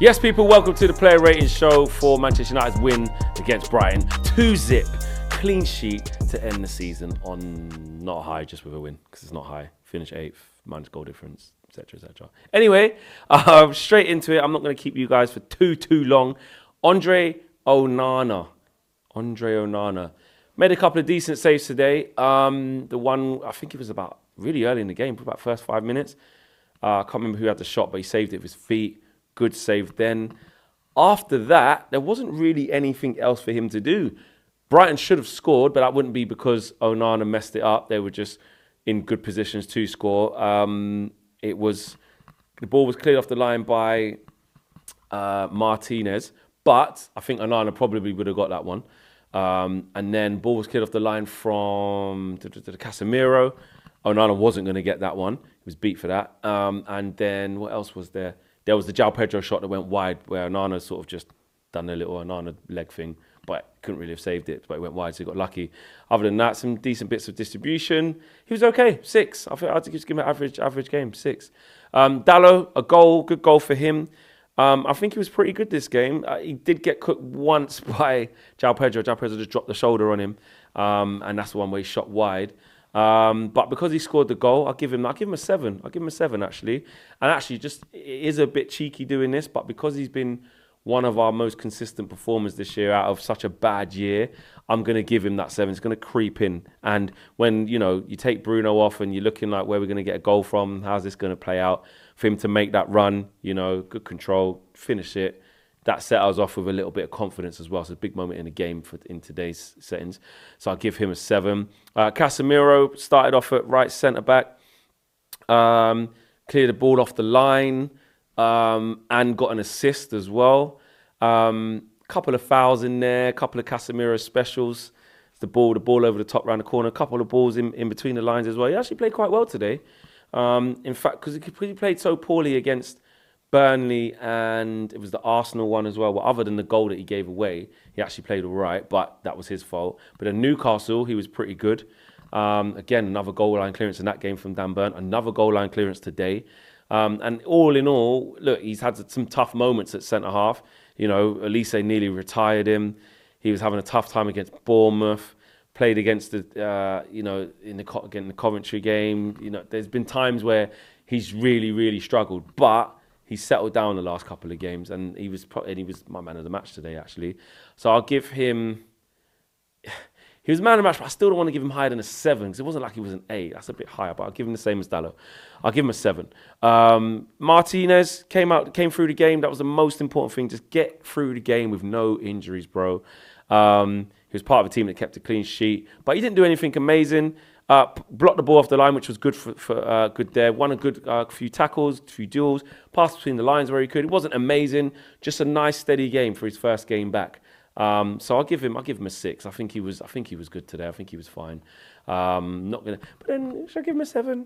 Yes, people, welcome to the player rating show for Manchester United's win against Brighton. 2-0, clean sheet to end the season on not high, just with a win, because it's not high. Finish 8th, minus goal difference, etc., etc. Anyway, straight into it. I'm not going to keep you guys for too long. Andre Onana made a couple of decent saves today. The one, I think it was about really early in the game, about first 5 minutes. I can't remember who had the shot, but he saved it with his feet. Good save then. After that, there wasn't really anything else for him to do. Brighton should have scored, but that wouldn't be because Onana messed it up. They were just in good positions to score. The ball was cleared off the line by Martinez, but I think Onana probably would have got that one. And then ball was cleared off the line from Casemiro. Onana wasn't going to get that one. He was beat for that. And then what else was there? There was the João Pedro shot that went wide where Onana sort of just done a little Onana leg thing, but couldn't really have saved it, but it went wide, so he got lucky. Other than that, some decent bits of distribution. He was okay, 6. I think I'd just give him an average game, 6. Dalot, a goal, good goal for him. I think he was pretty good this game. He did get cooked once by João Pedro. João Pedro just dropped the shoulder on him, and that's the one where he shot wide. But because he scored the goal, I'll give him a 7. I'll give him a 7 actually. And actually, just it is a bit cheeky doing this, but because he's been one of our most consistent performers this year out of such a bad year, I'm going to give him that 7. It's going to creep in. And when, you take Bruno off and you're looking like where we're going to get a goal from, how's this going to play out? For him to make that run, good control, finish it. That set us off with a little bit of confidence as well. So it's a big moment in the game in today's settings. So I'll give him a 7. Casemiro started off at right centre-back. Cleared the ball off the line and got an assist as well. Couple of fouls in there, couple of Casemiro specials. The ball over the top round the corner. A couple of balls in between the lines as well. He actually played quite well today. In fact, because he played so poorly against Burnley, and it was the Arsenal one as well. Well, other than the goal that he gave away, he actually played all right, but that was his fault. But at Newcastle, he was pretty good. Again, another goal line clearance in that game from Dan Burn. Another goal line clearance today. And all in all, look, he's had some tough moments at centre half. Elise nearly retired him. He was having a tough time against Bournemouth. Played against in the Coventry game. There's been times where he's really, really struggled, but he's settled down the last couple of games, and he was my man of the match today, actually. So I'll give him. He was man of the match, but I still don't want to give him higher than a 7 because it wasn't like he was an 8. That's a bit higher, but I'll give him the same as Dalot. I'll give him a 7. Martinez came through the game. That was the most important thing. Just get through the game with no injuries, bro. He was part of a team that kept a clean sheet, but he didn't do anything amazing. Blocked the ball off the line, which was good for good there. Won a good few tackles, a few duels. Passed between the lines where he could. It wasn't amazing, just a nice steady game for his first game back. So I'll give him a 6. I think he was good today. I think he was fine. Not gonna, but then should I give him a 7?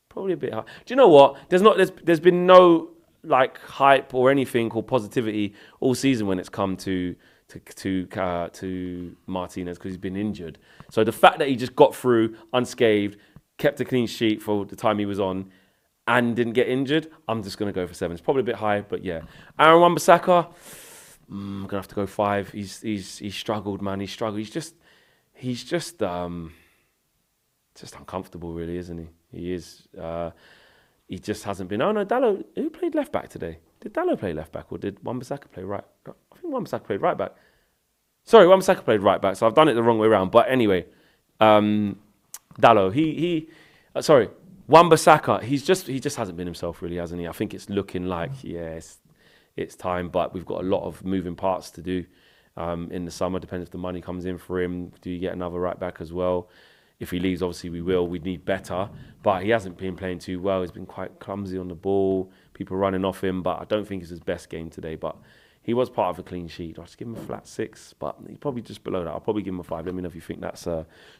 Probably a bit high. Do you know what? There's been no hype or anything or positivity all season when it's come to Martinez because he's been injured. So the fact that he just got through unscathed, kept a clean sheet for the time he was on, and didn't get injured, I'm just going to go for 7. It's probably a bit high, but yeah. Aaron Wan-Bissaka, I'm going to have to go 5. He's struggled, man. He's struggled. He's just uncomfortable, really, isn't he? He is. He just hasn't been. Oh no, Dalot. Who played left back today? Did Dalot play left back or did Wan-Bissaka play right? I think Wan-Bissaka played right back. Sorry, Wan-Bissaka played right back. So I've done it the wrong way around. But anyway, Dalot. Sorry, Wan-Bissaka. He just hasn't been himself, really, hasn't he? I think it's looking like it's time, but we've got a lot of moving parts to do in the summer. Depends if the money comes in for him. Do you get another right back as well? If he leaves, obviously we will. We need better. But he hasn't been playing too well. He's been quite clumsy on the ball. People running off him. But I don't think it's his best game today. But he was part of a clean sheet. I'll just give him a flat 6. But he's probably just below that. I'll probably give him a 5. Let me know if you think that's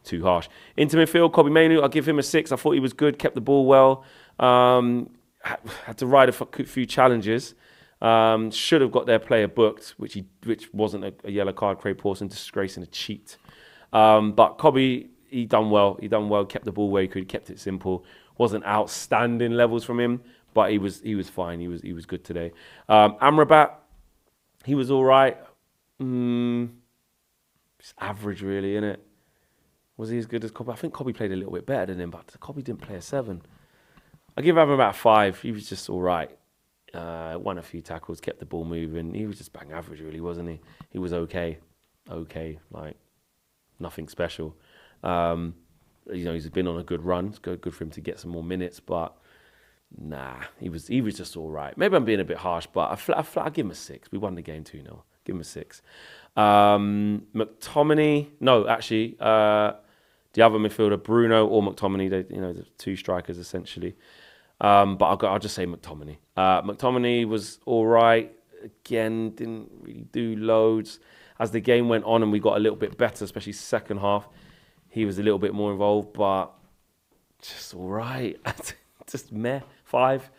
too harsh. Into midfield, Kobbie Mainoo, I'll give him a 6. I thought he was good. Kept the ball well. Had to ride a few challenges. Should have got their player booked, which wasn't a yellow card. Craig Pawson disgracing a cheat. But Kobbie, he done well. Kept the ball where he could. Kept it simple. Wasn't outstanding levels from him, but he was fine. He was good today. Amrabat, he was all right. It's average, really, isn't it? Was he as good as Kobe? I think Kobe played a little bit better than him, but Kobe didn't play a 7. I give Amrabat a 5. He was just all right. Won a few tackles, kept the ball moving. He was just bang average, really, wasn't he? He was okay, like nothing special. He's been on a good run. It's good for him to get some more minutes, but nah, he was just all right. Maybe I'm being a bit harsh, but I give him a 6. We won the game 2-0. Give him a 6. McTominay, no, actually, the other midfielder, Bruno or McTominay, the 2 strikers essentially. But I'll just say McTominay. McTominay was all right. Again, didn't really do loads. As the game went on and we got a little bit better, especially second half, he was a little bit more involved, but just all right. Just meh, 5.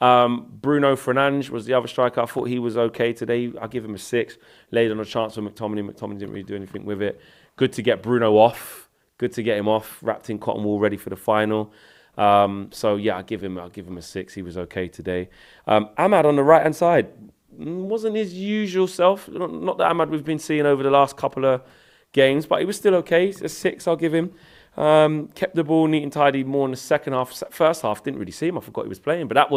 Bruno Fernandes was the other striker. I thought he was okay today. I'll give him a 6. Laid on a chance for McTominay. McTominay didn't really do anything with it. Good to get Bruno off. Good to get him off, wrapped in cotton wool, ready for the final. So yeah, I'll give him a 6. He was okay today. Ahmad on the right hand side wasn't his usual self. Not that Ahmad we've been seeing over the last couple of games, but he was still okay. A 6, I'll give him. Kept the ball neat and tidy more in the second half. First half, didn't really see him. I forgot he was playing, but that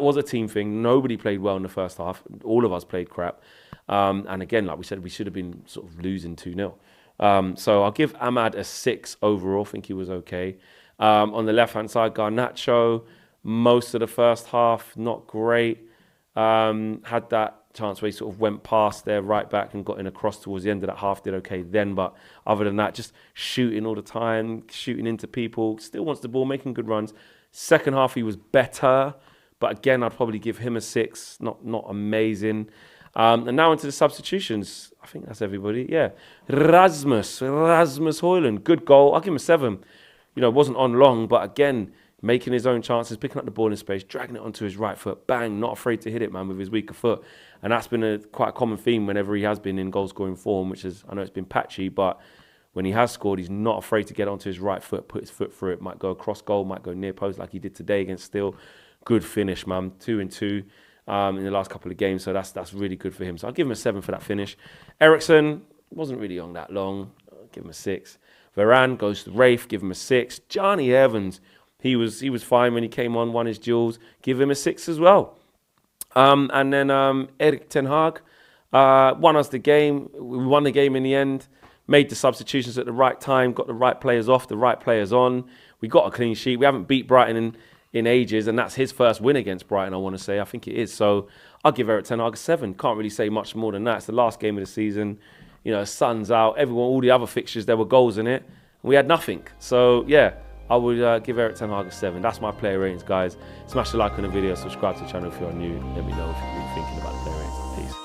was a team thing. Nobody played well in the first half. All of us played crap. And again, like we said, we should have been sort of losing 2-0. So I'll give Ahmad a 6 overall. I think he was okay. On the left-hand side, Garnacho, most of the first half, not great. Had that chance where he sort of went past their right back and got in across towards the end of that half, did okay then. But other than that, just shooting all the time, shooting into people, still wants the ball, making good runs. Second half, he was better. But again, I'd probably give him a 6, not amazing. And now into the substitutions. I think that's everybody. Yeah. Rasmus Højlund, good goal. I'll give him a 7. It wasn't on long, but again, making his own chances, picking up the ball in space, dragging it onto his right foot, bang, not afraid to hit it, man, with his weaker foot. And that's been quite a common theme whenever he has been in goal-scoring form, which is, I know it's been patchy, but when he has scored, he's not afraid to get onto his right foot, put his foot through it, might go across goal, might go near post like he did today against Steele. Good finish, man, 2-2 in the last couple of games, so that's really good for him. So I'll give him a 7 for that finish. Ericsson wasn't really on that long. I'll give him a 6. Varane goes to Rafe, give him a 6. Johnny Evans, he was fine when he came on, won his duels, give him a 6 as well. And then Erik ten Hag won us the game. We won the game in the end, made the substitutions at the right time, got the right players off, the right players on. We got a clean sheet. We haven't beat Brighton in ages, and that's his first win against Brighton, I want to say. I think it is. So I'll give Erik ten Hag a 7. Can't really say much more than that. It's the last game of the season. Sun's out. Everyone, all the other fixtures, there were goals in it. And we had nothing. So, yeah, I would give Erik ten Hag a 7. That's my player ratings, guys. Smash the like on the video. Subscribe to the channel if you're new. Let me know if you're thinking about the player ratings. Peace.